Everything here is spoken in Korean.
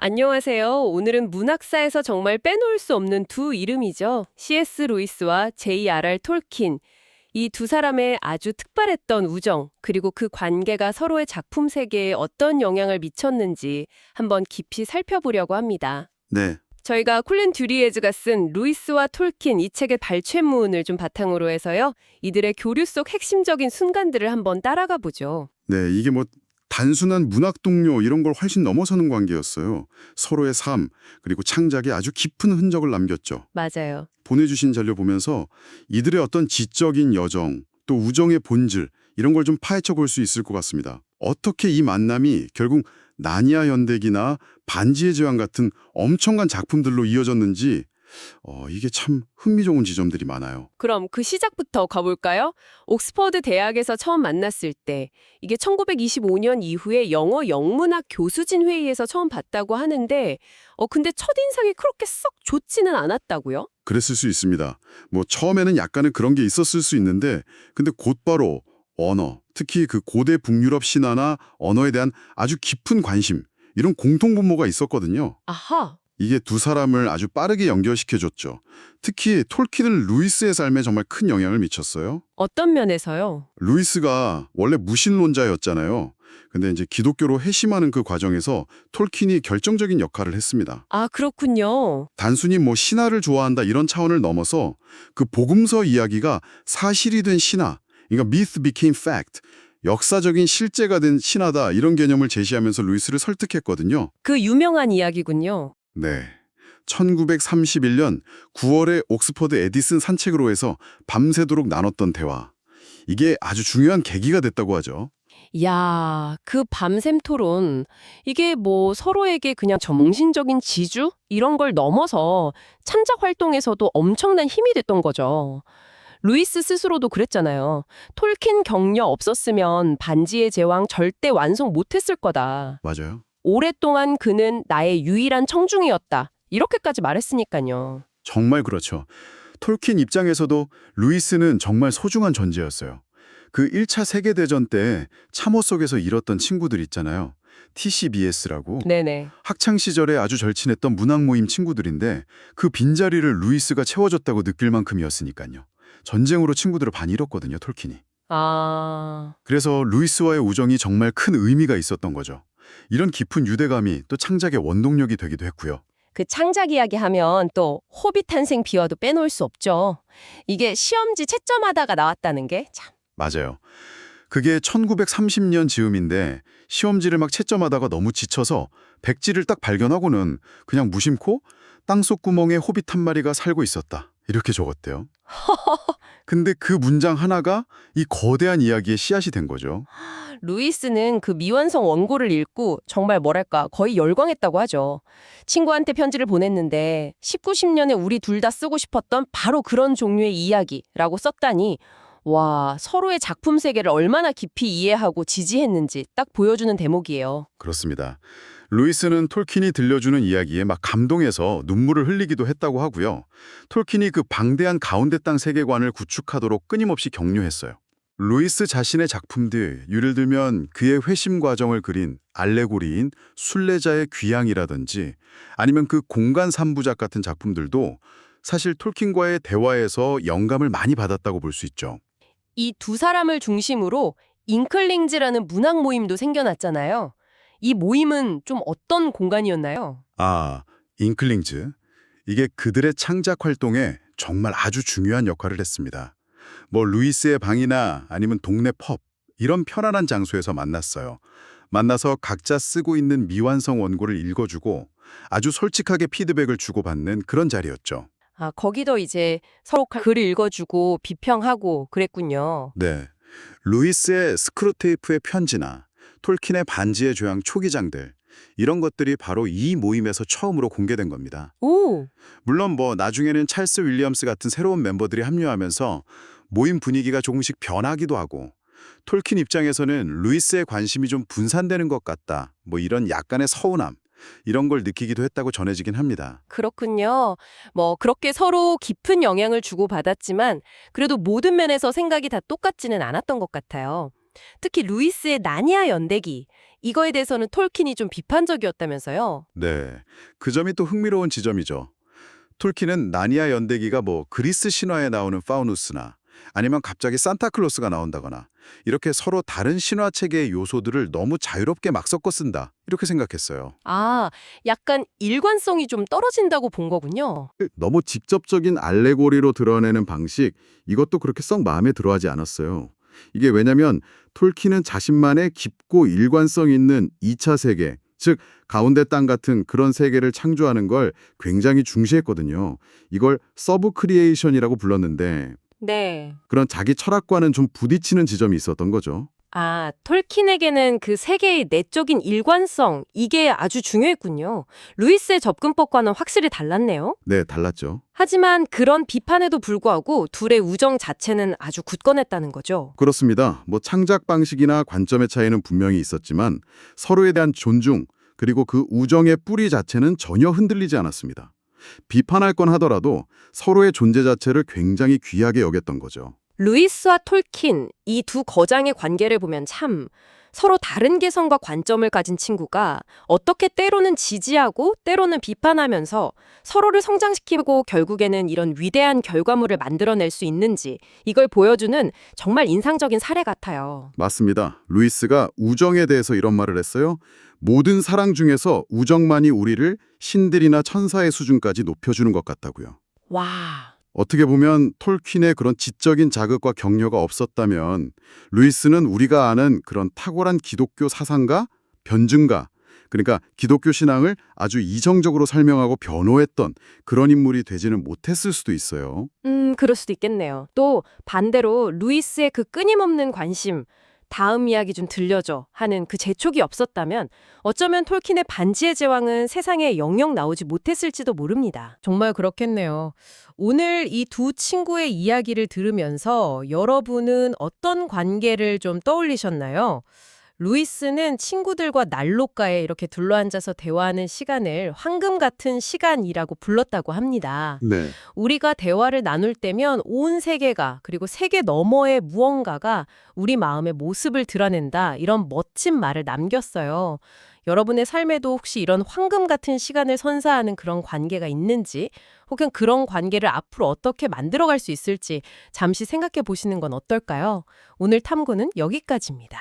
안녕하세요. 오늘은 문학사에서 정말 빼놓을 수 없는 두 이름이죠. C.S. 루이스와 J.R.R. 톨킨. 이 두 사람의 아주 특별했던 우정, 그리고 그 관계가 서로의 작품 세계에 어떤 영향을 미쳤는지 한번 깊이 살펴보려고 합니다. 네, 저희가 콜린 듀리에즈가 쓴 루이스와 톨킨 이 책의 발췌문을 좀 바탕으로 해서요. 이들의 교류 속 핵심적인 순간들을 한번 따라가 보죠. 네, 이게 뭐 단순한 문학 동료 이런 걸 훨씬 넘어서는 관계였어요. 서로의 삶, 그리고 창작에 아주 깊은 흔적을 남겼죠. 맞아요. 보내주신 자료 보면서 이들의 어떤 지적인 여정, 또 우정의 본질, 이런 걸 좀 파헤쳐 볼 수 있을 것 같습니다. 어떻게 이 만남이 결국 나니아 연대기나 반지의 제왕 같은 엄청난 작품들로 이어졌는지 이게 참 흥미로운 지점들이 많아요. 그럼 그 시작부터 가볼까요? 옥스퍼드 대학에서 처음 만났을 때 이게 1925년 이후에 영어 영문학 교수진 회의에서 처음 봤다고 하는데 근데 첫인상이 그렇게 썩 좋지는 않았다고요? 그랬을 수 있습니다. 뭐 처음에는 약간은 그런 게 있었을 수 있는데 근데 곧바로 언어, 특히 그 고대 북유럽 신화나 언어에 대한 아주 깊은 관심, 이런 공통분모가 있었거든요. 아하. 이게 두 사람을 아주 빠르게 연결시켜줬죠. 특히 톨킨은 루이스의 삶에 정말 큰 영향을 미쳤어요. 어떤 면에서요? 루이스가 원래 무신론자였잖아요. 근데 이제 기독교로 회심하는 그 과정에서 톨킨이 결정적인 역할을 했습니다. 아, 그렇군요. 단순히 뭐 신화를 좋아한다 이런 차원을 넘어서 그 복음서 이야기가 사실이 된 신화, 그러니까 myth became fact, 역사적인 실제가 된 신화다 이런 개념을 제시하면서 루이스를 설득했거든요. 그 유명한 이야기군요. 네. 1931년 9월에 옥스퍼드 에디슨 산책으로 해서 밤새도록 나눴던 대화. 이게 아주 중요한 계기가 됐다고 하죠. 야, 그 밤샘 토론, 이게 뭐 서로에게 그냥 정신적인 지주? 이런 걸 넘어서 창작 활동에서도 엄청난 힘이 됐던 거죠. 루이스 스스로도 그랬잖아요. 톨킨 격려 없었으면 반지의 제왕 절대 완성 못했을 거다. 맞아요. 오랫동안 그는 나의 유일한 청중이었다. 이렇게까지 말했으니까요. 정말 그렇죠. 톨킨 입장에서도 루이스는 정말 소중한 존재였어요. 그 1차 세계대전 때 참호 속에서 잃었던 친구들 있잖아요. TCBS라고. 네네. 학창 시절에 아주 절친했던 문학 모임 친구들인데 그 빈자리를 루이스가 채워줬다고 느낄 만큼이었으니까요. 전쟁으로 친구들을 많이 잃었거든요, 톨킨이. 아, 그래서 루이스와의 우정이 정말 큰 의미가 있었던 거죠. 이런 깊은 유대감이 또 창작의 원동력이 되기도 했고요. 그 창작 이야기 하면 또 호빗 탄생 비화도 빼놓을 수 없죠. 이게 시험지 채점하다가 나왔다는 게 참. 맞아요. 그게 1930년 즈음인데 시험지를 막 채점하다가 너무 지쳐서 백지를 딱 발견하고는 그냥 무심코 땅속 구멍에 호빗 한 마리가 살고 있었다. 이렇게 적었대요. 근데 그 문장 하나가 이 거대한 이야기의 씨앗이 된 거죠. 루이스는 그 미완성 원고를 읽고 정말 뭐랄까 거의 열광했다고 하죠. 친구한테 편지를 보냈는데 19, 10년에 우리 둘 다 쓰고 싶었던 바로 그런 종류의 이야기라고 썼다니 와, 서로의 작품 세계를 얼마나 깊이 이해하고 지지했는지 딱 보여주는 대목이에요. 그렇습니다. 루이스는 톨킨이 들려주는 이야기에 막 감동해서 눈물을 흘리기도 했다고 하고요. 톨킨이 그 방대한 가운데 땅 세계관을 구축하도록 끊임없이 격려했어요. 루이스 자신의 작품들, 예를 들면 그의 회심 과정을 그린 알레고리인 순례자의 귀향이라든지 아니면 그 공간 삼부작 같은 작품들도 사실 톨킨과의 대화에서 영감을 많이 받았다고 볼 수 있죠. 이 두 사람을 중심으로 잉클링즈라는 문학 모임도 생겨났잖아요. 이 모임은 좀 어떤 공간이었나요? 아, 잉클링즈. 이게 그들의 창작 활동에 정말 아주 중요한 역할을 했습니다. 뭐 루이스의 방이나 아니면 동네 펍, 이런 편안한 장소에서 만났어요. 만나서 각자 쓰고 있는 미완성 원고를 읽어주고 아주 솔직하게 피드백을 주고받는 그런 자리였죠. 아, 거기도 이제 서로 글을 읽어주고 비평하고 그랬군요. 네. 루이스의 스크루테이프의 편지나 톨킨의 반지의 제왕 초기장들, 이런 것들이 바로 이 모임에서 처음으로 공개된 겁니다. 오, 물론 뭐 나중에는 찰스 윌리엄스 같은 새로운 멤버들이 합류하면서 모임 분위기가 조금씩 변하기도 하고, 톨킨 입장에서는 루이스의 관심이 좀 분산되는 것 같다, 뭐 이런 약간의 서운함, 이런 걸 느끼기도 했다고 전해지긴 합니다. 그렇군요. 뭐 그렇게 서로 깊은 영향을 주고받았지만 그래도 모든 면에서 생각이 다 똑같지는 않았던 것 같아요. 특히 루이스의 나니아 연대기, 이거에 대해서는 톨킨이 좀 비판적이었다면서요. 네, 그 점이 또 흥미로운 지점이죠. 톨킨은 나니아 연대기가 뭐 그리스 신화에 나오는 파우누스나 아니면 갑자기 산타클로스가 나온다거나 이렇게 서로 다른 신화 체계의 요소들을 너무 자유롭게 막 섞어 쓴다 이렇게 생각했어요. 아, 약간 일관성이 좀 떨어진다고 본 거군요. 너무 직접적인 알레고리로 드러내는 방식, 이것도 그렇게 썩 마음에 들어하지 않았어요. 이게 왜냐면 톨킨은 자신만의 깊고 일관성 있는 2차 세계, 즉 가운데 땅 같은 그런 세계를 창조하는 걸 굉장히 중시했거든요. 이걸 서브 크리에이션이라고 불렀는데 네. 그런 자기 철학과는 좀 부딪히는 지점이 있었던 거죠. 아, 톨킨에게는 그 세계의 내적인 일관성, 이게 아주 중요했군요. 루이스의 접근법과는 확실히 달랐네요. 네, 달랐죠. 하지만 그런 비판에도 불구하고 둘의 우정 자체는 아주 굳건했다는 거죠. 그렇습니다. 뭐 창작 방식이나 관점의 차이는 분명히 있었지만 서로에 대한 존중, 그리고 그 우정의 뿌리 자체는 전혀 흔들리지 않았습니다. 비판할 건 하더라도 서로의 존재 자체를 굉장히 귀하게 여겼던 거죠. 루이스와 톨킨, 이 두 거장의 관계를 보면 참 서로 다른 개성과 관점을 가진 친구가 어떻게 때로는 지지하고 때로는 비판하면서 서로를 성장시키고 결국에는 이런 위대한 결과물을 만들어낼 수 있는지 이걸 보여주는 정말 인상적인 사례 같아요. 맞습니다. 루이스가 우정에 대해서 이런 말을 했어요. 모든 사랑 중에서 우정만이 우리를 신들이나 천사의 수준까지 높여주는 것 같다고요. 와, 어떻게 보면 톨킨의 그런 지적인 자극과 격려가 없었다면 루이스는 우리가 아는 그런 탁월한 기독교 사상가, 변증가, 그러니까 기독교 신앙을 아주 이정적으로 설명하고 변호했던 그런 인물이 되지는 못했을 수도 있어요. 그럴 수도 있겠네요. 또 반대로 루이스의 그 끊임없는 관심, 다음 이야기 좀 들려줘 하는 그 재촉이 없었다면 어쩌면 톨킨의 반지의 제왕은 세상에 영영 나오지 못했을지도 모릅니다. 정말 그렇겠네요. 오늘 이 두 친구의 이야기를 들으면서 여러분은 어떤 관계를 좀 떠올리셨나요? 루이스는 친구들과 난로가에 이렇게 둘러앉아서 대화하는 시간을 황금 같은 시간이라고 불렀다고 합니다. 네. 우리가 대화를 나눌 때면 온 세계가 그리고 세계 너머의 무언가가 우리 마음의 모습을 드러낸다. 이런 멋진 말을 남겼어요. 여러분의 삶에도 혹시 이런 황금 같은 시간을 선사하는 그런 관계가 있는지 혹은 그런 관계를 앞으로 어떻게 만들어갈 수 있을지 잠시 생각해 보시는 건 어떨까요? 오늘 탐구는 여기까지입니다.